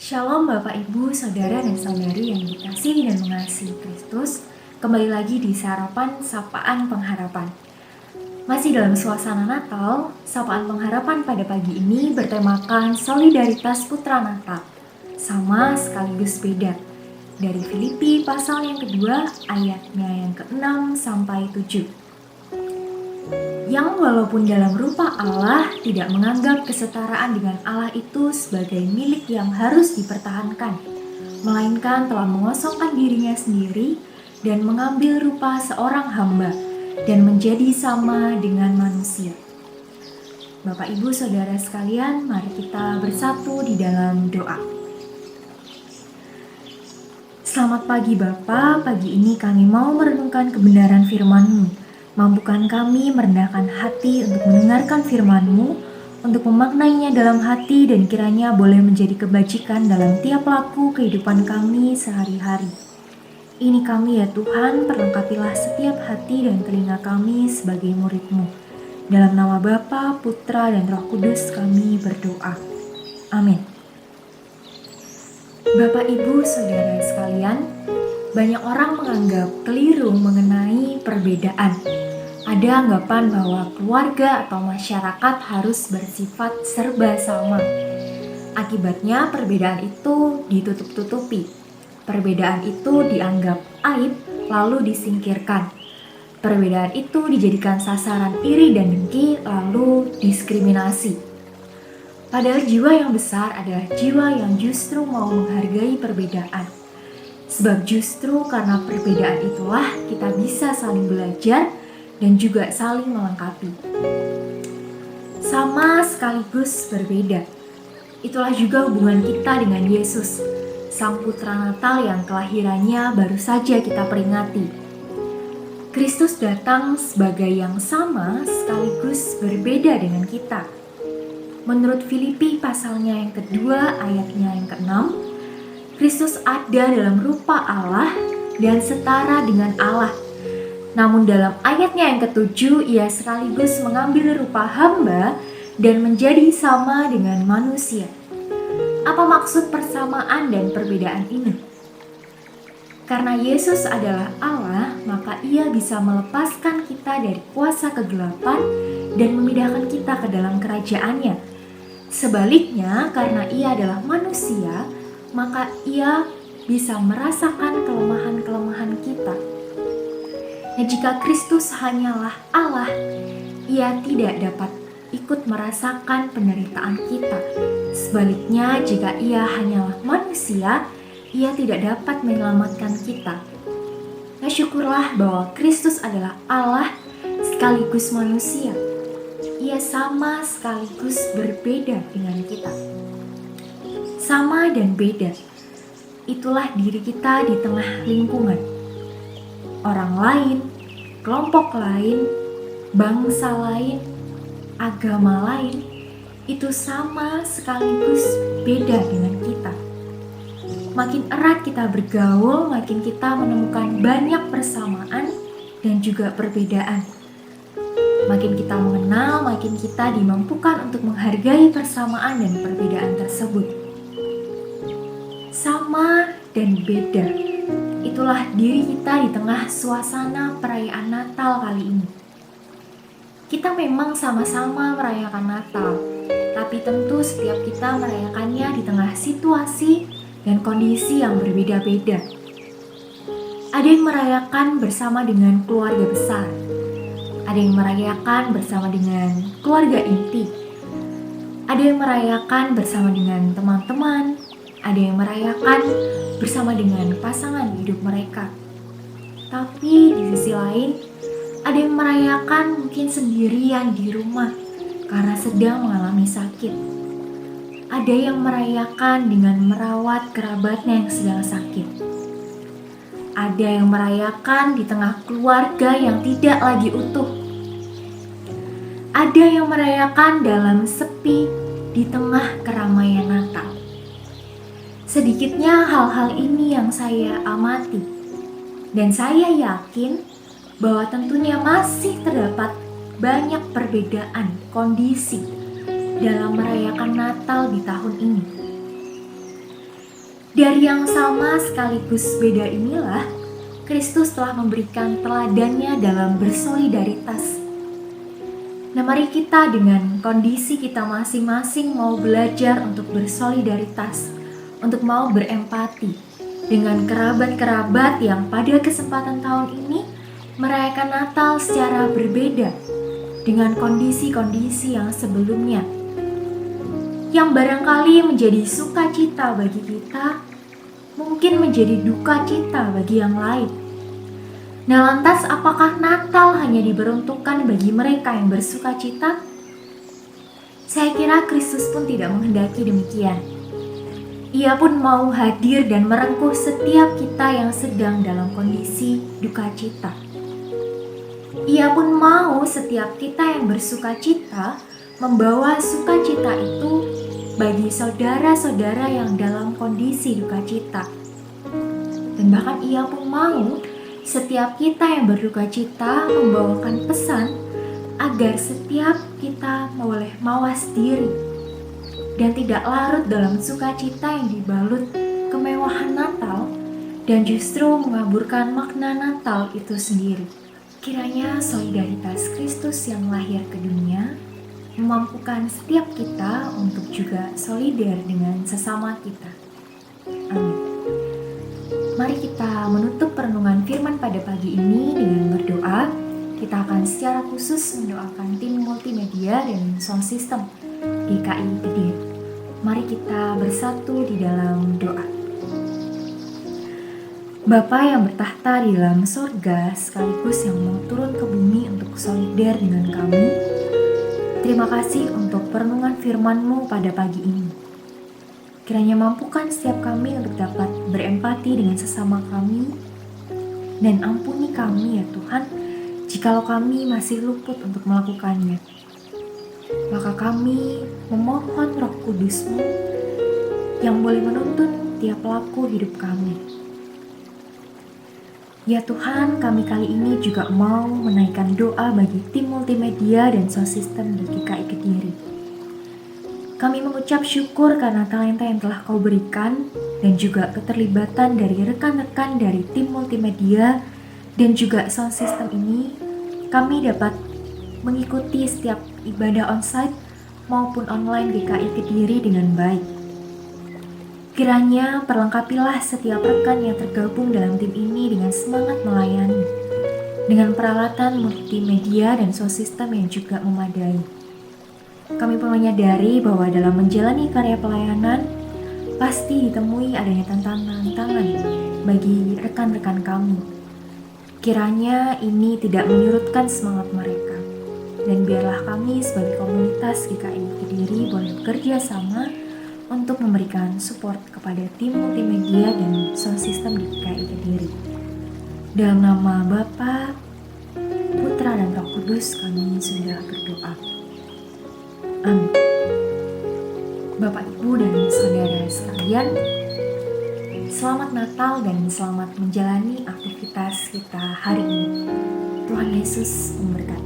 Shalom Bapak Ibu, Saudara dan Saudari yang dikasihi dan mengasihi Kristus. Kembali lagi di Sarapan Sapaan Pengharapan. Masih dalam suasana Natal, Sapaan Pengharapan pada pagi ini bertemakan solidaritas putra Natal, sama sekaligus beda. Dari Filipi pasal yang kedua, ayatnya yang ke-6 sampai 7. Yang walaupun dalam rupa Allah tidak menganggap kesetaraan dengan Allah itu sebagai milik yang harus dipertahankan, melainkan telah mengosongkan dirinya sendiri dan mengambil rupa seorang hamba dan menjadi sama dengan manusia. Bapak Ibu Saudara sekalian, mari kita bersatu di dalam doa. Selamat pagi Bapa, pagi ini kami mau merenungkan kebenaran firman-Mu. Mampukan kami merendahkan hati untuk mendengarkan firman-Mu, untuk memaknainya dalam hati dan kiranya boleh menjadi kebajikan dalam tiap laku kehidupan kami sehari-hari. Ini kami ya Tuhan, perlengkapilah setiap hati dan telinga kami sebagai murid-Mu. Dalam nama Bapa, Putra, dan Roh Kudus kami berdoa. Amin. Bapak, Ibu, Saudara sekalian, banyak orang menganggap keliru mengenai perbedaan. Ada anggapan bahwa keluarga atau masyarakat harus bersifat serba sama. Akibatnya perbedaan itu ditutup-tutupi. Perbedaan itu dianggap aib lalu disingkirkan. Perbedaan itu dijadikan sasaran iri dan dengki lalu diskriminasi. Padahal jiwa yang besar adalah jiwa yang justru mau menghargai perbedaan. Sebab justru karena perbedaan itulah kita bisa saling belajar dan juga saling melengkapi. Sama sekaligus berbeda. Itulah juga hubungan kita dengan Yesus, Sang Putra Natal yang kelahirannya baru saja kita peringati. Kristus datang sebagai yang sama sekaligus berbeda dengan kita. Menurut Filipi pasalnya yang kedua ayatnya yang ke-6, Kristus ada dalam rupa Allah dan setara dengan Allah. Namun dalam ayatnya yang ke-7, ia sekaligus mengambil rupa hamba dan menjadi sama dengan manusia. Apa maksud persamaan dan perbedaan ini? Karena Yesus adalah Allah, maka ia bisa melepaskan kita dari kuasa kegelapan dan memindahkan kita ke dalam kerajaannya. Sebaliknya, karena ia adalah manusia, maka ia bisa merasakan kelemahan-kelemahan kita. Dan jika Kristus hanyalah Allah, ia tidak dapat ikut merasakan penderitaan kita. Sebaliknya, jika ia hanyalah manusia, ia tidak dapat menyelamatkan kita. Nah, syukurlah bahwa Kristus adalah Allah sekaligus manusia. Ia sama sekaligus berbeda dengan kita. Sama dan beda, itulah diri kita di tengah lingkungan. Orang lain, kelompok lain, bangsa lain, agama lain, itu sama sekaligus beda dengan kita. Makin erat kita bergaul, makin kita menemukan banyak persamaan dan juga perbedaan. Makin kita mengenal, makin kita dimampukan untuk menghargai persamaan dan perbedaan tersebut. Sama dan beda. Itulah diri kita di tengah suasana perayaan Natal kali ini. Kita memang sama-sama merayakan Natal, tapi tentu setiap kita merayakannya di tengah situasi dan kondisi yang berbeda-beda. Ada yang merayakan bersama dengan keluarga besar, ada yang merayakan bersama dengan keluarga inti, ada yang merayakan bersama dengan teman-teman, ada yang merayakan bersama dengan pasangan hidup mereka. Tapi di sisi lain, ada yang merayakan mungkin sendirian di rumah karena sedang mengalami sakit. Ada yang merayakan dengan merawat kerabatnya yang sedang sakit. Ada yang merayakan di tengah keluarga yang tidak lagi utuh. Ada yang merayakan dalam sepi di tengah keramaian Natal. Sedikitnya hal-hal ini yang saya amati, dan saya yakin bahwa tentunya masih terdapat banyak perbedaan kondisi dalam merayakan Natal di tahun ini. Dari yang sama sekaligus beda inilah, Kristus telah memberikan teladannya dalam bersolidaritas. Nah, mari kita dengan kondisi kita masing-masing mau belajar untuk bersolidaritas, untuk mau berempati dengan kerabat-kerabat yang pada kesempatan tahun ini merayakan Natal secara berbeda dengan kondisi-kondisi yang sebelumnya, yang barangkali menjadi sukacita bagi kita, mungkin menjadi duka cita bagi yang lain. Nah, lantas apakah Natal hanya diperuntukkan bagi mereka yang bersukacita? Saya kira Kristus pun tidak menghendaki demikian. Ia pun mau hadir dan merengkuh setiap kita yang sedang dalam kondisi duka cita. Ia pun mau setiap kita yang bersukacita membawa sukacita itu bagi saudara-saudara yang dalam kondisi duka cita. Dan bahkan ia pun mau setiap kita yang berduka cita membawakan pesan agar setiap kita boleh mawas diri dan tidak larut dalam sukacita yang dibalut kemewahan Natal dan justru mengaburkan makna Natal itu sendiri. Kiranya solidaritas Kristus yang lahir ke dunia memampukan setiap kita untuk juga solider dengan sesama kita. Amin. Mari kita menutup perenungan firman pada pagi ini dengan berdoa. Kita akan secara khusus mendoakan tim multimedia dan sound system GKI Kediri. Mari kita bersatu di dalam doa. Bapa yang bertahta di dalam sorga sekaligus yang mau turun ke bumi untuk solider dengan kami, terima kasih untuk perenungan firman-Mu pada pagi ini. Kiranya mampukan setiap kami untuk dapat berempati dengan sesama kami, dan ampuni kami ya Tuhan, jikalau kami masih luput untuk melakukannya. Maka kami memohon Roh Kudus-Mu yang boleh menuntun tiap laku hidup kami. Ya Tuhan, kami kali ini juga mau menaikkan doa bagi tim multimedia dan sound system di GKI Kediri. Kami mengucap syukur karena talenta yang telah Kau berikan dan juga keterlibatan dari rekan-rekan dari tim multimedia dan juga sound system ini. Kami dapat mengikuti setiap ibadah onsite maupun online GKI Kediri dengan baik. Kiranya perlengkapilah setiap rekan yang tergabung dalam tim ini dengan semangat melayani, dengan peralatan multimedia dan sound system yang juga memadai. Kami pun menyadari bahwa dalam menjalani karya pelayanan, pasti ditemui adanya tantangan bagi rekan-rekan kami. Kiranya ini tidak menyurutkan semangat mereka, dan biarlah kami sebagai komunitas GKI Kediri boleh bekerja sama untuk memberikan support kepada tim multimedia dan sound system di GKI Kediri. Dalam nama Bapa, Putra dan Roh Kudus kami sudah berdoa. Amin. Bapak, Ibu, dan saudara sekalian, selamat Natal dan selamat menjalani aktivitas kita hari ini. Tuhan Yesus memberkati.